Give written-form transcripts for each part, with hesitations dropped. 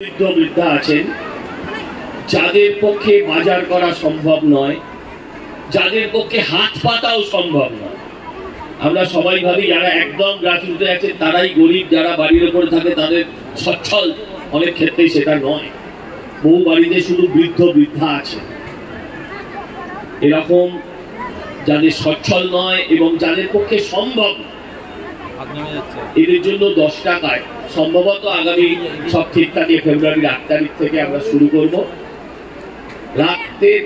বৃদ্ধ বৃদ্ধা আছেন যাদের পক্ষে বাজার করা সম্ভব নয়, যাদের পক্ষে হাত পাতাও সম্ভব নয়। আমরা সবাই ভাবি যারা একদম গ্রাসরুটে আছেন তারাই গরিব, যারা বাড়ির উপরে থাকে তাদের সচ্ছল। অনেক ক্ষেত্রেই সেটা নয়। বহু বাড়িতে শুধু বৃদ্ধ বৃদ্ধা আছে। এরকম যাদের সচ্ছল নয় এবং যাদের পক্ষে সম্ভব এদের জন্য 10 টাকায় সম্ভবত আগামী সব ঠিক থাকে ফেব্রুয়ারির 8 তারিখ থেকে আমরা শুরু করব। রাতের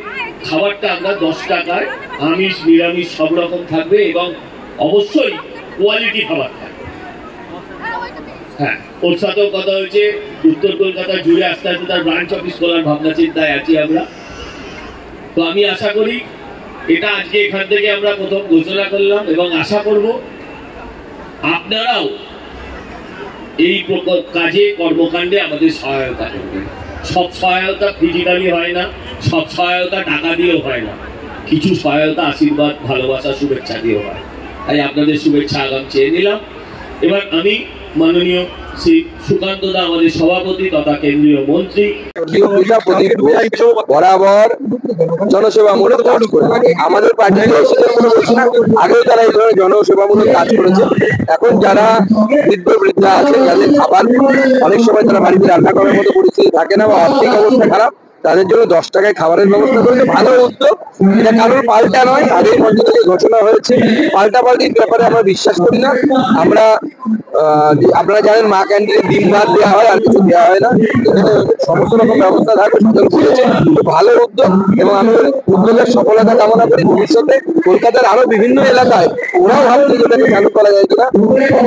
খাবারটা আমরা 10 টাকায় আমিষ নিরামিষ সব রকম থাকবে এবং অবশ্যই কোয়ালিটি খাবার থাকবে। হ্যাঁ, ওর সাথেও কথা হয়েছে উত্তর কলকাতা জুড়ে আস্তে আস্তে তার ব্রাঞ্চ অফিস খোলার ভাবনা চিন্তায় আছি আমরা। তো আমি আশা করি এটা আজকে এখান থেকে আমরা প্রথম ঘোষণা করলাম এবং আশা করব আপনারাও এই কাজে কর্মকাণ্ডে আমাদের সহায়তা করবেন। সব সহায়তা ফিজিক্যালি হয় না, সব সহায়তা টাকা দিয়েও হয় না, কিছু সহায়তা আশীর্বাদ ভালোবাসা শুভেচ্ছা দিয়েও হয়। তাই আপনাদের শুভেচ্ছা আগাম চেয়ে নিলাম। এবার আমি মাননীয় শ্রী সুকান্ত দা আমাদের সভাপতি তথা কেন্দ্রীয় মন্ত্রী বরাবর জনসেবামূলক কাজ করে থাকে। আমাদের পার্টি আগেও তারা এই ধরনের জনসেবামূলক কাজ করেছে। এখন যারা বৃদ্ধ বৃদ্ধা আছে, যাদের খাবার অনেক সময় তারা বাড়িতে রান্না করার মতো পরিস্থিতি থাকে না বা আর্থিক অবস্থা খারাপ, তাদের জন্য 10 টাকায় খাবারের ব্যবস্থা করেছে। ভালো উদ্যোগ, এটা কারোর পাল্টা নয়, আগের মঞ্চ থেকে ঘোষণা হয়েছে। পাল্টাপাল্টির ব্যাপারে আমরা বিশ্বাস করি না। আমরা আপনারা জানেন মা ক্যান্টিনে ডিম ভাত দেওয়া হয়, আর কিছু দেওয়া হয় না। এখানে সমস্ত রকম ব্যবস্থা থাকবে, সচল করেছে। ভালো উদ্যোগ এবং আমি উদ্যোগের সফলতা কামনা করি। ভবিষ্যতে কলকাতার আরো বিভিন্ন এলাকায় ওরাও ভাবছে যেটাকে চালু করা যায় কিনা।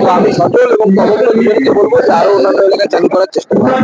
তো আমি সচল এবং তদন্ত দুজনকে বলবো যে আরো অন্যান্য এলাকায় চালু করার চেষ্টা করবো।